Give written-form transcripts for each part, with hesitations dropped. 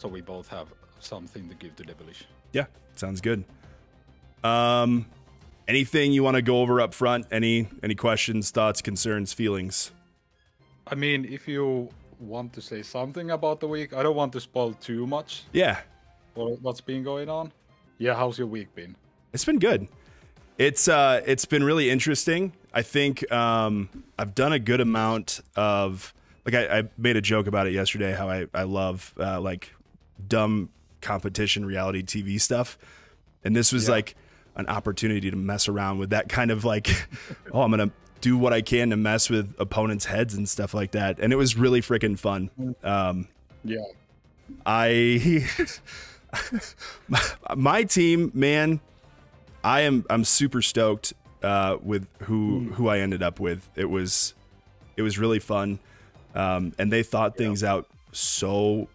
so we both have something to give to Devilish. Yeah, sounds good. Anything you want to go over up front? Any questions, thoughts, concerns, feelings? I mean, if you want to say something about the week, I don't want to spoil too much. Yeah. What's been going on? Yeah, how's your week been? It's been good. It's been really interesting. I think I've done a good amount of, like, I made a joke about it yesterday, how I love like dumb competition reality TV stuff. And this was like an opportunity to mess around with that kind of like, oh, I'm going to do what I can to mess with opponents' heads and stuff like that. And it was really freaking fun. Yeah. My team, man, I'm super stoked with who I ended up with. It was really fun. And they thought things out so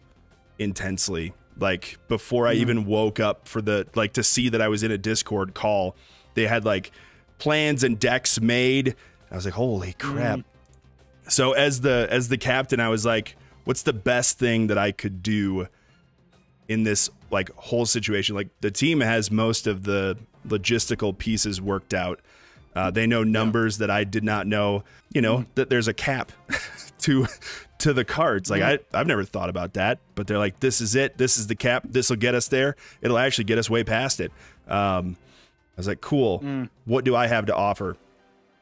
intensely. Like before I even woke up for the, like, to see that I was in a Discord call, they had like plans and decks made. I was like, holy crap. So as the captain, I was like, what's the best thing that I could do in this like whole situation? Like the team has most of the logistical pieces worked out. They know numbers that I did not know, you know, that there's a cap to the cards. Like I've never thought about that, but they're like, this is it. This is the cap. This will get us there. It'll actually get us way past it. I was like, cool. What do I have to offer?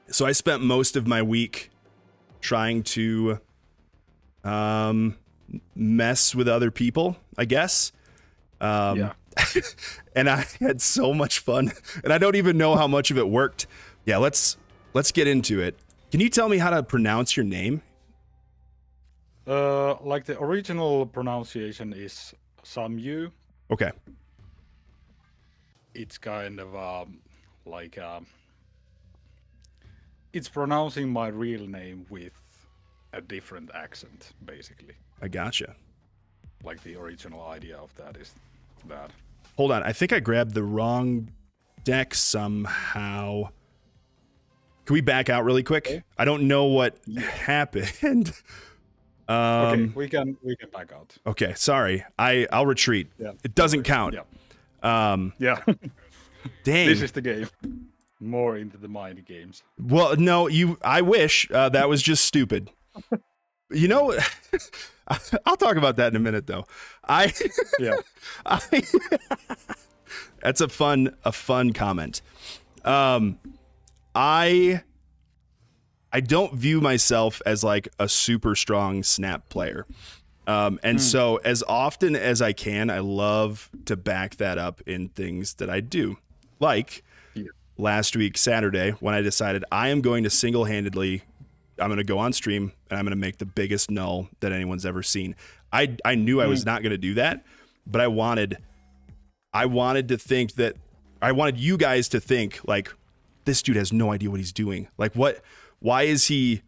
So I spent most of my week trying to mess with other people, I guess. And I had so much fun, and I don't even know how much of it worked. Yeah, let's get into it. Can you tell me how to pronounce your name? Like the original pronunciation is Samyu. Okay. It's kind of like it's pronouncing my real name with a different accent, basically. I gotcha. Like the original idea of that is that. Hold on, I think I grabbed the wrong deck somehow. Can we back out really quick? Okay. I don't know what happened. Okay, we can back out. Okay, sorry. I'll retreat. Yeah. It doesn't count. Yeah. Dang. This is the game. More into the mind games. Well, no, I wish that was just stupid. You know, I'll talk about that in a minute, though. That's a fun comment. I don't view myself as like a super strong Snap player. So as often as I can, I love to back that up in things that I do. Like last week, Saturday, when I decided I am going to single-handedly, I'm going to go on stream and I'm going to make the biggest null that anyone's ever seen. I knew I was not going to do that, but I wanted to think that, I wanted you guys to think like, this dude has no idea what he's doing. Like why is he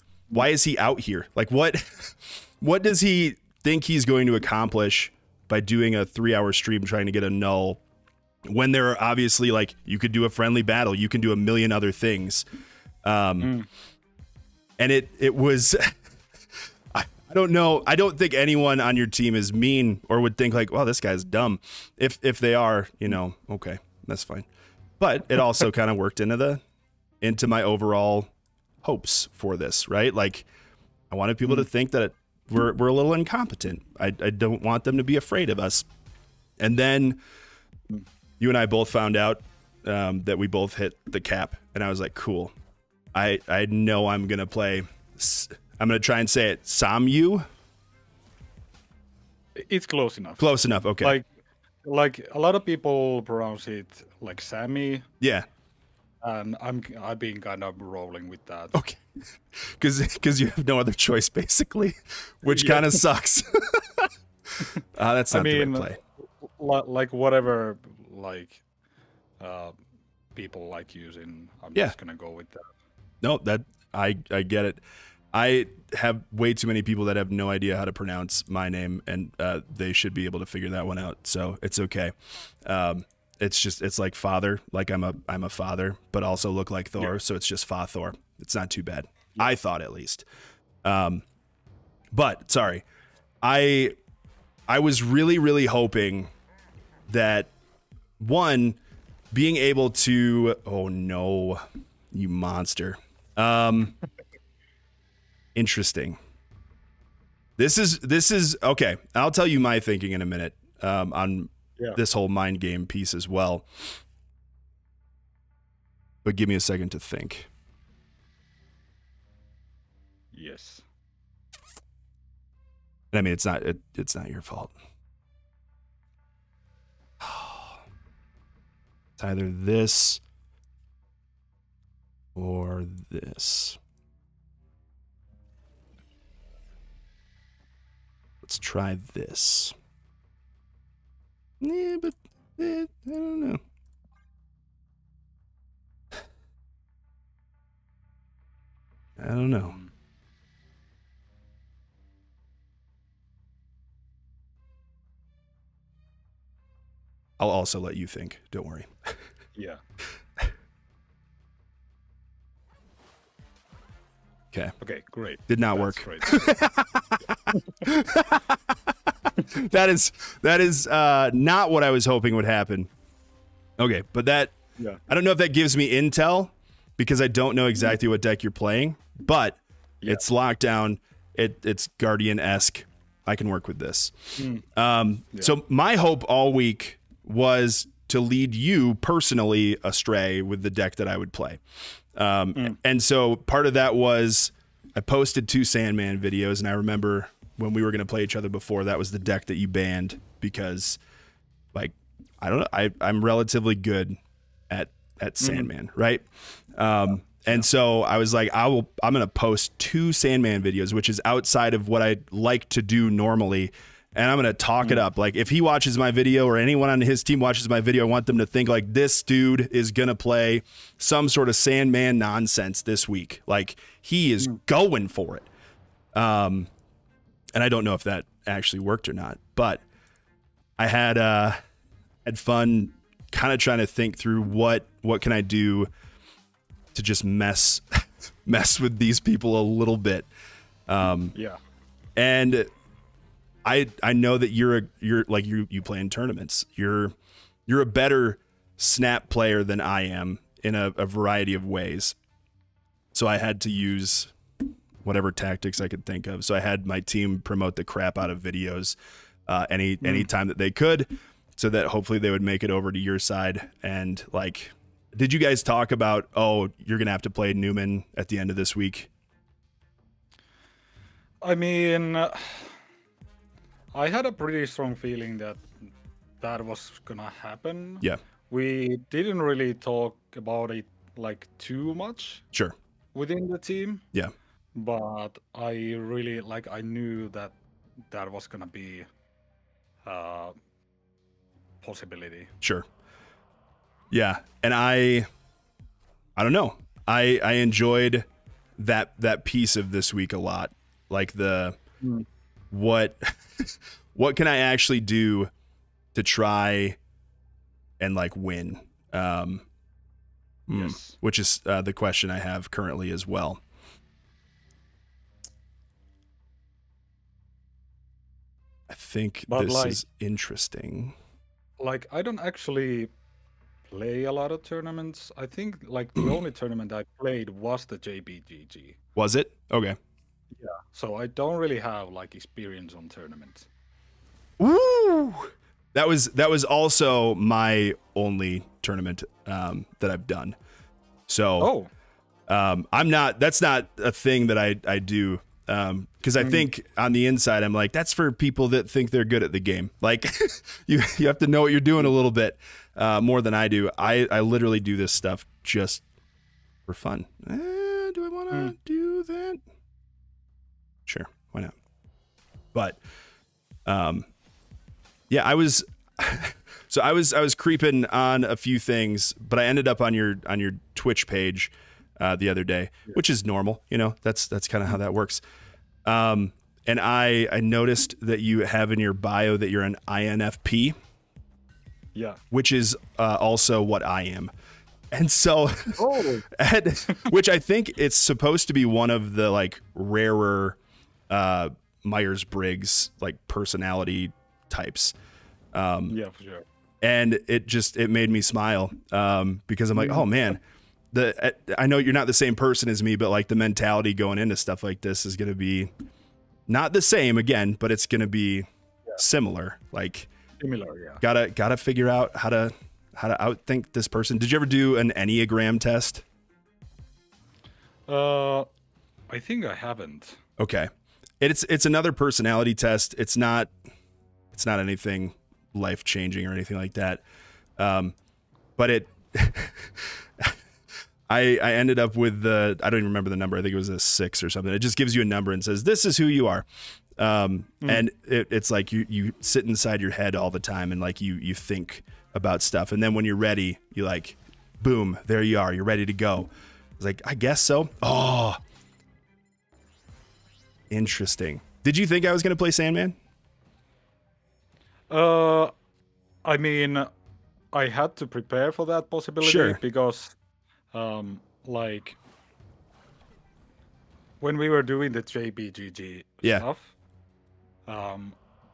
out here? Like what does he think he's going to accomplish by doing a 3-hour stream trying to get a null, when there are obviously, like, you could do a friendly battle, you can do a million other things. And it was, I don't know. I don't think anyone on your team is mean or would think like, well, this guy's dumb. If they are, you know, okay, that's fine. But it also kind of worked into my overall hopes for this, right? Like, I wanted people to think that we're a little incompetent. I don't want them to be afraid of us. And then you and I both found out that we both hit the cap, and I was like, cool. I know I'm gonna play. I'm gonna try and say it. Samyu. It's close enough. Close enough. Okay. Like a lot of people pronounce it like Sammy. Yeah. And I've been kind of rolling with that. Okay. Because you have no other choice, basically, which kind of sucks. That's not the right play. Like whatever, like people like using, I'm just gonna go with that. No, that I get it. I have way too many people that have no idea how to pronounce my name, and they should be able to figure that one out. So it's okay. It's like father, like I'm a father, but also look like Thor. Yeah. So it's just Fa Thor. It's not too bad. Yeah. I thought, at least. But sorry, I I was really, really hoping that one, being able to, oh no, you monster. Interesting. This is okay. I'll tell you my thinking in a minute on this whole mind game piece as well. But give me a second to think. Yes. I mean, it's not your fault. It's either this or this. Let's try this. Yeah, but I don't know. I don't know. I'll also let you think. Don't worry. Yeah. Okay. Okay, great. Did not That's work. Great. that is not what I was hoping would happen. Okay, but that I don't know if that gives me intel because I don't know exactly what deck you're playing, but it's locked down. It's Guardian-esque. I can work with this. So my hope all week was to lead you personally astray with the deck that I would play. And so part of that was I posted 2 Sandman videos, and I remember when we were going to play each other before, that was the deck that you banned because, like, I don't know, I'm relatively good at Sandman, right? And so I was like, I'm going to post 2 Sandman videos, which is outside of what I like to do normally. And I'm going to talk it up. Like if he watches my video or anyone on his team watches my video, I want them to think like this dude is going to play some sort of Sandman nonsense this week. Like he is going for it. And I don't know if that actually worked or not, but I had fun kind of trying to think through what can I do to just mess with these people a little bit. And I know that you're like you play in tournaments. You're a better Snap player than I am in a variety of ways. So I had to use whatever tactics I could think of. So I had my team promote the crap out of videos any time that they could, so that hopefully they would make it over to your side. And like, did you guys talk about, oh, you're gonna have to play Newman at the end of this week? I mean, I had a pretty strong feeling that was gonna happen. Yeah. We didn't really talk about it like too much. Sure. Within the team. Yeah. But I really I knew that was gonna be a possibility. Sure. Yeah. And I don't know. I enjoyed that piece of this week a lot. Like the what can I actually do to try and like win? Yes. Which is the question I have currently as well. I think this is interesting. Like, I don't actually play a lot of tournaments. I think like the only tournament I played was the JBGG. Was it? Okay. Yeah. So I don't really have like experience on tournaments. Ooh. That was also my only tournament that I've done. So that's not a thing that I do. Because I think on the inside, I'm like, that's for people that think they're good at the game. Like you have to know what you're doing a little bit more than I do. I literally do this stuff just for fun. Do I want to do that? Sure. Why not? But, yeah, I was creeping on a few things, but I ended up on your Twitch page the other day, which is normal. You know, that's kind of how that works. And I noticed that you have in your bio that you're an INFP. Yeah. Which is also what I am. And so, which I think it's supposed to be one of the like rarer Myers-Briggs like personality types. Yeah, for sure. And it made me smile because I'm like, oh man, I know you're not the same person as me, but like the mentality going into stuff like this is going to be not the same again, but it's going to be similar. Like Similar, yeah. Gotta figure out how to outthink this person. Did you ever do an Enneagram test? I think I haven't. Okay. It's another personality test. It's not anything life-changing or anything like that. But it I ended up with I don't even remember the number. I think it was a 6 or something. It just gives you a number and says, this is who you are. And it's like you sit inside your head all the time and like you think about stuff. And then when you're ready, you like, boom, there you are. You're ready to go. I was like, I guess so. Oh, interesting. Did you think I was going to play Sandman? I mean, I had to prepare for that possibility Sure. because, like, when we were doing the JBGG Yeah. stuff,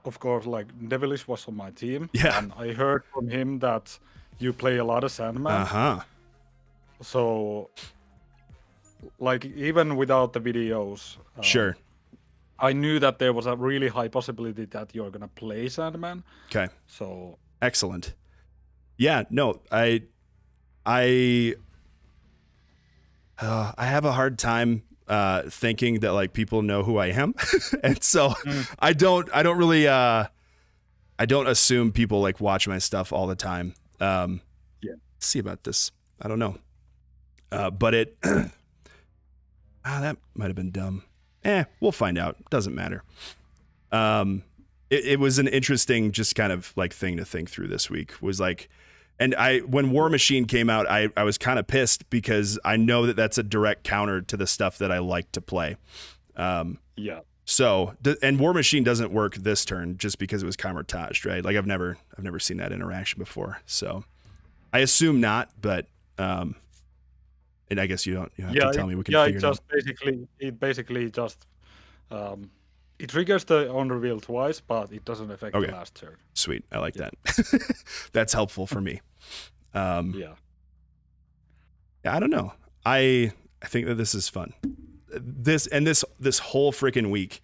of course, like, Devilish was on my team. Yeah. And I heard from him that you play a lot of Sandman. Uh-huh. So, like, even without the videos, Sure. I knew that there was a really high possibility that you're gonna play Sandman. Okay. So Excellent. Yeah, no, I have a hard time thinking that like people know who I am. And so I don't really I don't assume people like watch my stuff all the time. Yeah. Let's see about this. I don't know. But it that might have been dumb. We'll find out. Doesn't matter. It was an interesting just kind of like thing to think through this week was like, and when War Machine came out, I was kind of pissed because I know that that's a direct counter to the stuff that I like to play. yeah. So, and War Machine doesn't work this turn just because it was camouflaged, right? Like I've never seen that interaction before. So I assume not, but, and I guess you have to tell me. We can figure it out. It basically just it triggers the on reveal twice, but it doesn't affect the last turn. Sweet, I like that. That's helpful for me. Yeah, I don't know. I think that this is fun. This whole freaking week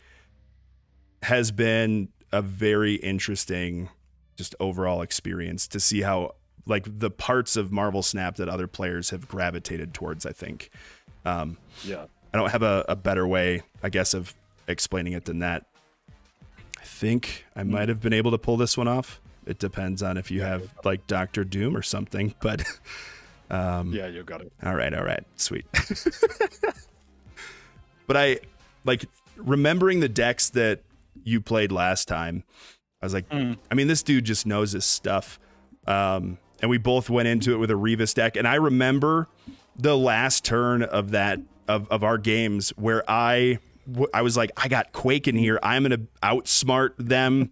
has been a very interesting, just overall experience to see how like the parts of Marvel Snap that other players have gravitated towards, I think. yeah. I don't have a better way, I guess, of explaining it than that. I think I might have been able to pull this one off. It depends on if you have like Dr. Doom or something, but yeah, you got it. All right. Sweet. But I like remembering the decks that you played last time. I was like, I mean, this dude just knows his stuff. And we both went into it with a Revis deck. And I remember the last turn of that, of our games where I was like, I got Quake in here. I'm going to outsmart them.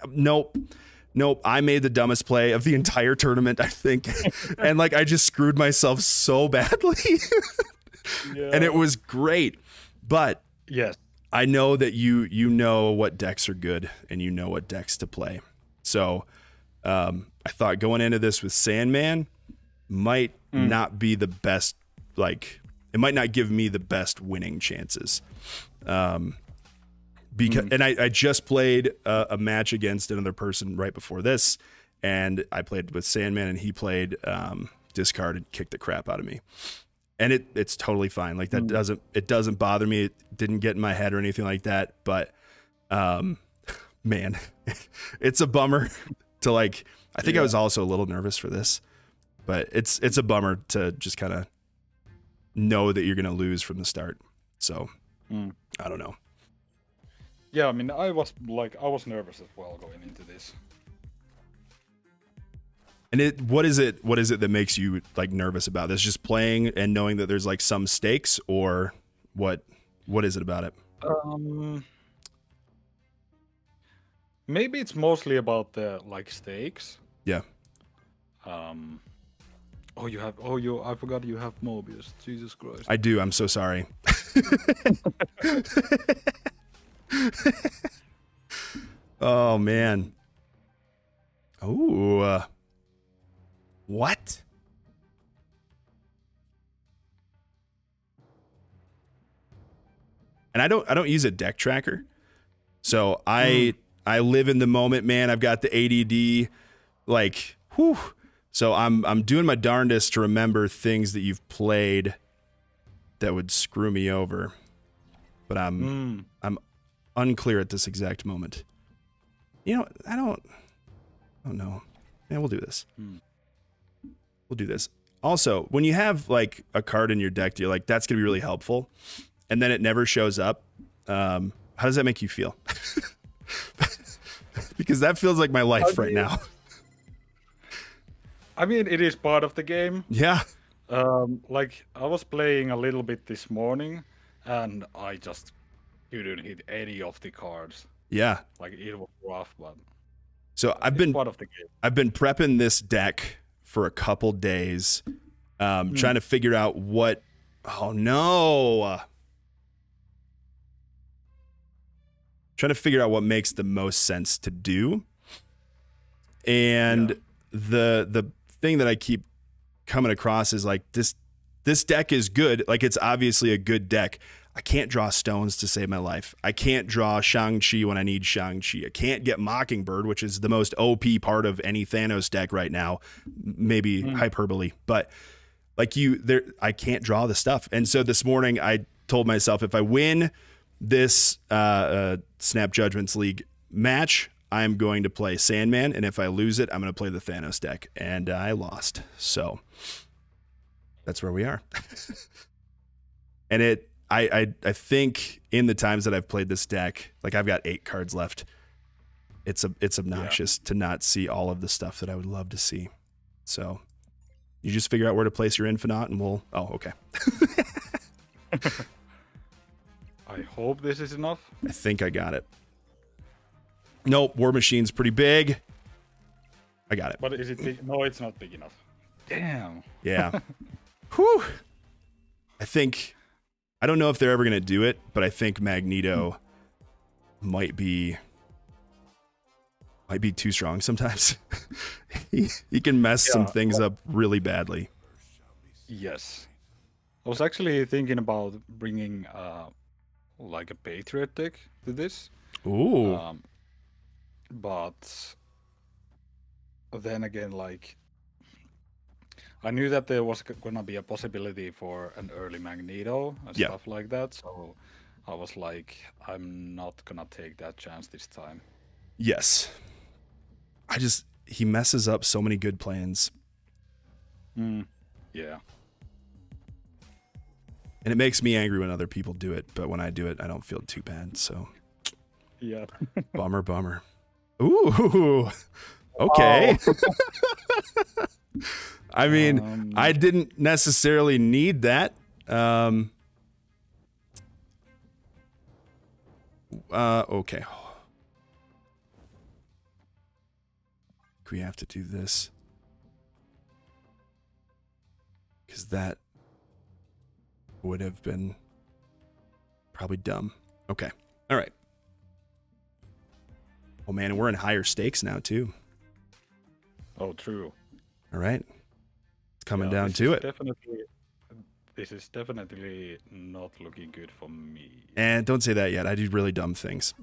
Nope. I made the dumbest play of the entire tournament, I think. And like, I just screwed myself so badly. Yeah. And it was great. But yes, I know that you know what decks are good and you know what decks to play. So I thought going into this with Sandman might not be the best, like it might not give me the best winning chances. Because and I just played a match against another person right before this, and I played with Sandman and he played discard and kicked the crap out of me. And it's totally fine. Like that doesn't bother me. It didn't get in my head or anything like that. But man, it's a bummer to like, I think I was also a little nervous for this, but it's a bummer to just kind of know that you're going to lose from the start. So I don't know. Yeah, I mean, I was nervous as well going into this. And what is it that makes you like nervous about this? Just playing and knowing that there's like some stakes, or what is it about it? Maybe it's mostly about the like stakes. Yeah. I forgot you have Mobius. Jesus Christ. I do. I'm so sorry. Oh man. Oh, what? And I don't use a deck tracker, so I live in the moment, man. I've got the ADD, like, whew. So I'm doing my darndest to remember things that you've played that would screw me over, but I'm unclear at this exact moment. You know, I don't know. Yeah, we'll do this. We'll do this. Also, when you have like a card in your deck, you're like, that's gonna be really helpful, and then it never shows up. How does that make you feel? Because that feels like my life right now. I mean, it is part of the game. Yeah. Like, I was playing a little bit this morning, and I just couldn't hit any of the cards. Yeah. Like, it was rough, but so I've been part of the game. I've been prepping this deck for a couple days, trying to figure out what. Oh no! Trying to figure out what makes the most sense to do, and the thing that I keep coming across is like this deck is good. Like, it's obviously a good deck. I can't draw stones to save my life. I can't draw Shang-Chi when I need Shang-Chi. I can't get Mockingbird, which is the most OP part of any Thanos deck right now. Maybe hyperbole, but like I can't draw the stuff. And so this morning I told myself, if I win this Snap Judgments League match, I'm going to play Sandman, and if I lose it, I'm going to play the Thanos deck. And I lost. So that's where we are. And I think in the times that I've played this deck, like, I've got 8 cards left. It's obnoxious to not see all of the stuff that I would love to see. So you just figure out where to place your Infinite, and we'll. Oh, okay. I hope this is enough. I think I got it. Nope, War Machine's pretty big. I got it. But is it big? No, it's not big enough. Damn. Yeah. Whew. I don't know if they're ever going to do it, but I think Magneto might be too strong sometimes. he can mess some things up really badly. Yes. I was actually thinking about bringing like a Patriot deck to this. Ooh. But then again, like, I knew that there was gonna be a possibility for an early Magneto and stuff like that, so I was like, I'm not gonna take that chance this time. Yes. He messes up so many good plans. Yeah. And it makes me angry when other people do it, but when I do it, I don't feel too bad, so. Yeah. Bummer. Ooh. Okay. I mean, I didn't necessarily need that. Okay. We have to do this. Because that would have been probably dumb. Okay. All right. Oh, man, and we're in higher stakes now, too. Oh, true. All right. It's coming down to it. This is definitely not looking good for me. And don't say that yet. I do really dumb things.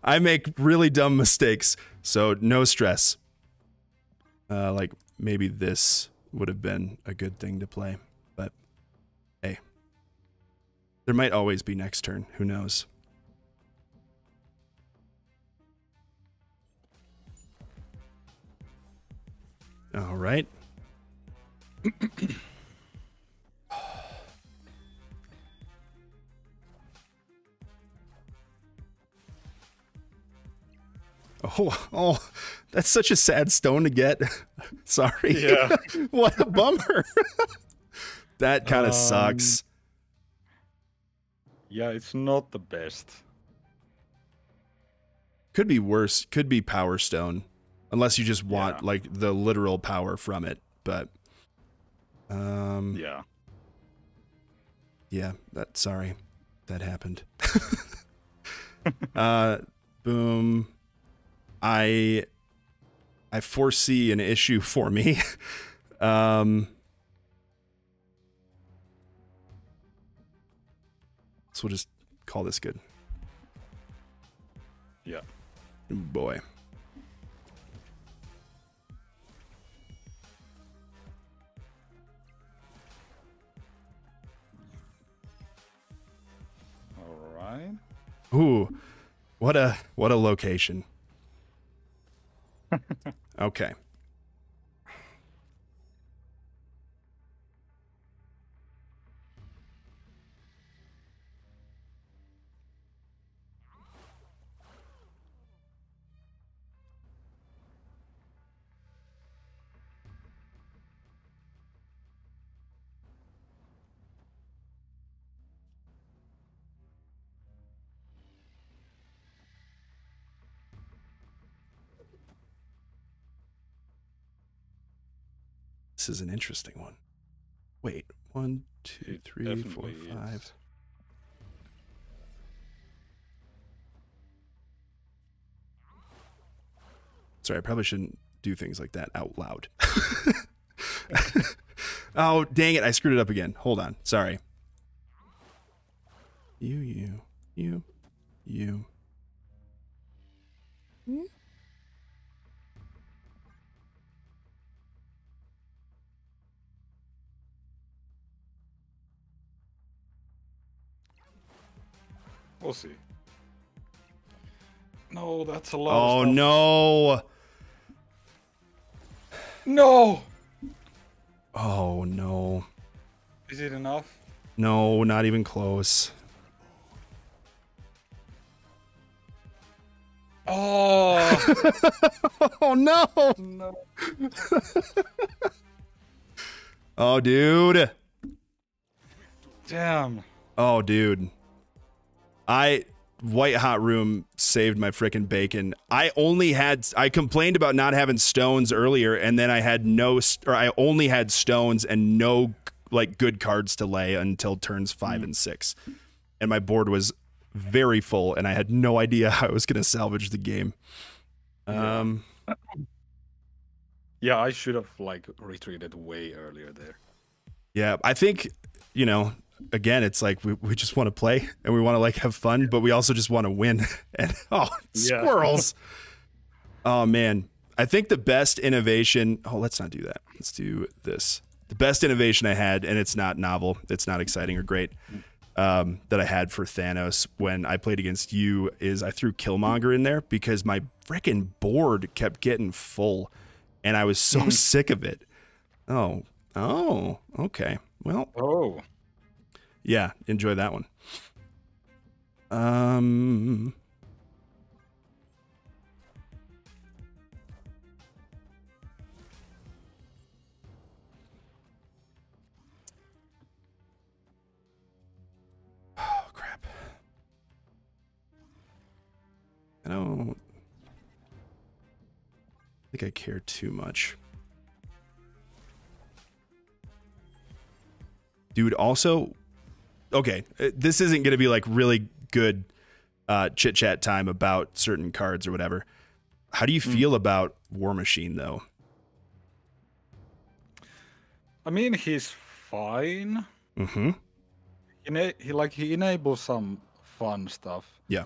I make really dumb mistakes, so no stress. Like, maybe this would have been a good thing to play, but hey. There might always be next turn. Who knows? All right. Oh, that's such a sad stone to get. Sorry. Yeah. What a bummer. That kind of sucks. Yeah, it's not the best. Could be worse. Could be Power Stone. Unless you just want like the literal power from it, but yeah, sorry that happened. Boom. I foresee an issue for me. So we'll just call this good. Yeah. Boy. All right. Ooh, what a location. Okay. This is an interesting one. Wait, 1, 2, 3, 4, 5. Sorry, I probably shouldn't do things like that out loud. Oh, dang it. I screwed it up again. Hold on. Sorry. You. We'll see. No, that's a lot of Oh, stuff. no. No! Oh, no. Is it enough? No, not even close. Oh! Oh, no. No. Oh, dude. Damn. Oh, dude. White Hot Room saved my frickin' bacon. I complained about not having stones earlier, and then I only had stones and no like good cards to lay until turns 5 and 6. And my board was very full, and I had no idea how I was going to salvage the game. Yeah, I should have like retreated way earlier there. Yeah, I think, again, it's like we just want to play and we want to like have fun, but we also just want to win. And squirrels. Oh man, I think the best innovation. Oh, let's not do that. Let's do this. The best innovation I had, and it's not novel, it's not exciting or great, that I had for Thanos when I played against you is I threw Killmonger in there because my freaking board kept getting full, and I was so sick of it. Oh, okay. Well. Oh. Yeah, enjoy that one. Oh, crap. I don't think I care too much. Dude, also, okay, this isn't going to be like really good chit chat time about certain cards or whatever. How do you feel about War Machine, though? I mean, he's fine. Mm-hmm. He enables some fun stuff. Yeah.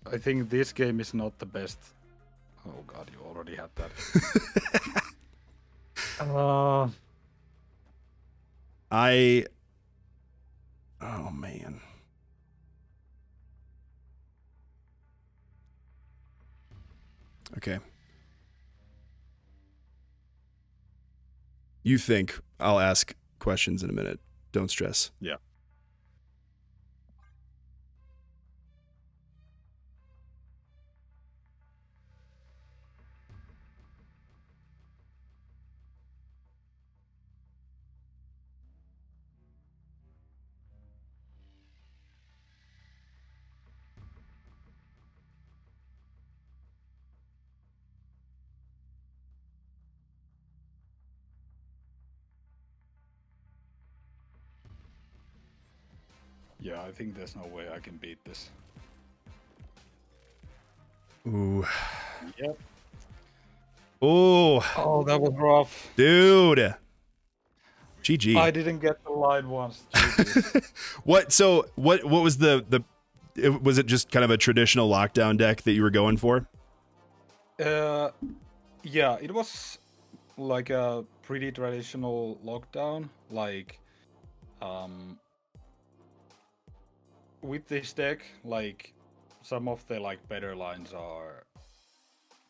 I think this game is not the best. Oh god, you already had that. Oh man. Okay. You think I'll ask questions in a minute. Don't stress. Yeah. Yeah, I think there's no way I can beat this. Ooh. Yep. Oh. Oh, that was rough. Dude. GG. I didn't get the line once. GG's. What was was it just kind of a traditional lockdown deck that you were going for? Yeah, it was like a pretty traditional lockdown. Like, with this deck, like some of the like better lines are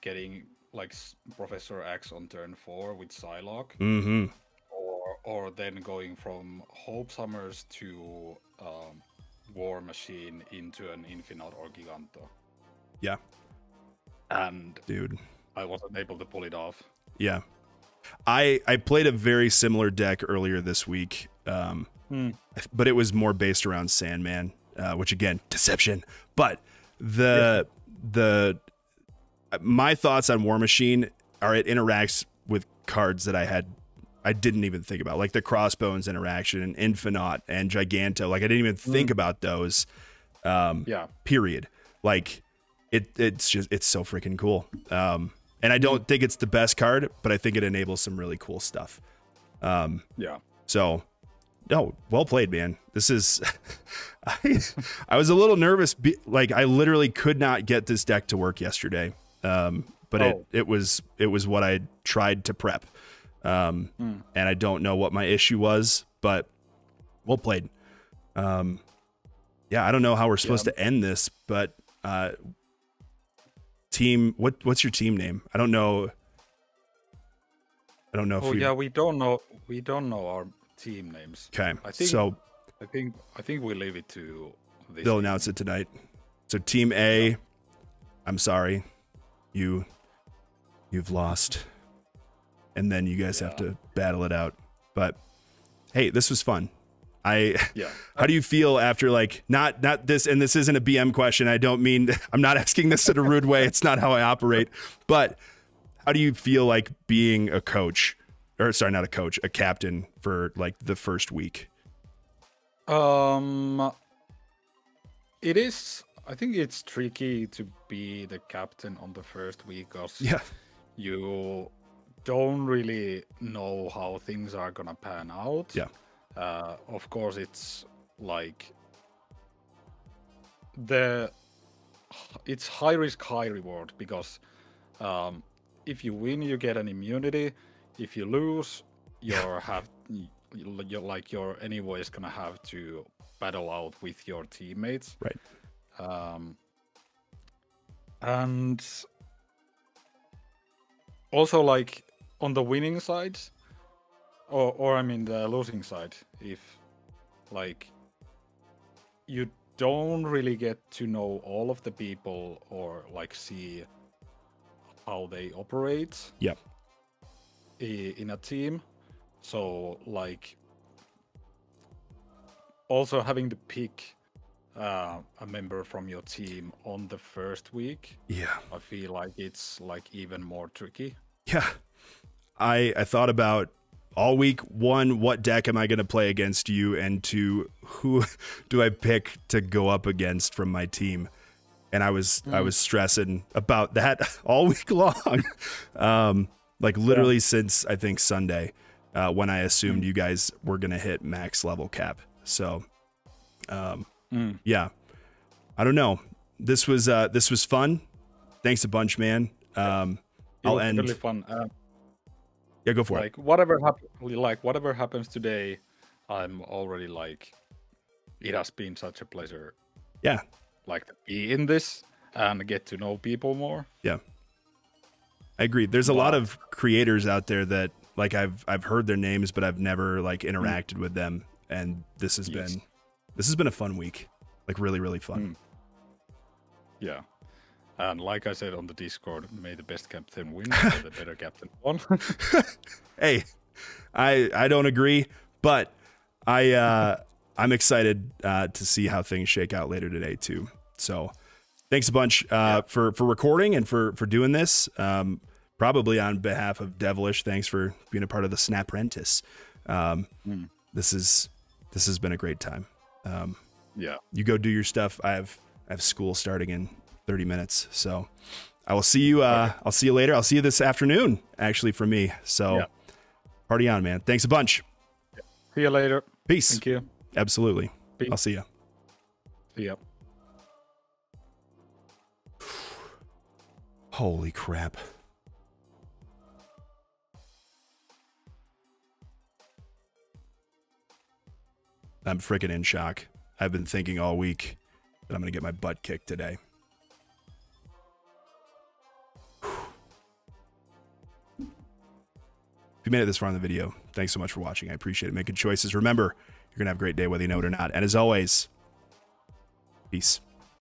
getting like Professor X on turn 4 with Psylocke, Mm-hmm. or then going from Hope Summers to War Machine into an Infinite or Giganto. Yeah. And dude, I wasn't able to pull it off. Yeah. I played a very similar deck earlier this week, but it was more based around Sandman, which again, deception. But my thoughts on War Machine are it interacts with cards that I didn't even think about, like the Crossbones interaction and Infinite and Giganto. Like I didn't even think about those. Period. Like it's so freaking cool. And I don't think it's the best card, but I think it enables some really cool stuff. So, no, well played, man. This is, I was a little nervous. Like I literally could not get this deck to work yesterday. But it was what I tried to prep. And I don't know what my issue was, but well played. I don't know how we're supposed to end this, but, team, what's your team name? I don't know if we don't know our team names. Okay. I think we leave it to this. They'll announce it tonight. So team A, I'm sorry. You've lost. And then you guys have to battle it out. But hey, this was fun. How do you feel after like not this, and this isn't a BM question. I don't mean, I'm not asking this in a rude way. It's not how I operate, but how do you feel like being a coach, or sorry, not a coach, a captain for like the first week? It is, I think it's tricky to be the captain on the first week because you don't really know how things are gonna pan out. Of course, it's like it's high risk, high reward because if you win, you get an immunity. If you lose, you're anyways gonna have to battle out with your teammates. Right. And also like on the winning side, or I mean the losing side, if like you don't really get to know all of the people or like see how they operate in a team. So like also having to pick a member from your team on the first week, I feel like it's like even more tricky. I thought about all week, one, what deck am I going to play against you? And two, who do I pick to go up against from my team? And I was stressing about that all week long. Like literally since I think Sunday, when I assumed you guys were going to hit max level cap. So, I don't know. This was fun. Thanks a bunch, man. I'll end. Really fun. Yeah, go for it. Whatever happens today, I'm already like, it has been such a pleasure. Yeah. Like to be in this and get to know people more. Yeah. I agree. There's a lot of creators out there that like I've heard their names, but I've never like interacted with them. And this has been a fun week. Like really, really fun. Yeah. And like I said on the Discord, may the best captain win, or the better captain won. Hey, I don't agree, but I'm excited to see how things shake out later today too. So thanks a bunch for recording and for doing this. Probably on behalf of Devilish, thanks for being a part of the Snapprentice. This has been a great time. You go do your stuff. I have school starting in 30 minutes. So I will see you. I'll see you later. I'll see you this afternoon, actually, from me. So party on, man. Thanks a bunch. See you later. Peace. Thank you. Absolutely. Peace. I'll see you. See ya. Holy crap. I'm freaking in shock. I've been thinking all week that I'm going to get my butt kicked today. If you made it this far in the video, thanks so much for watching. I appreciate it. Make good choices. Remember, you're going to have a great day whether you know it or not. And as always, peace.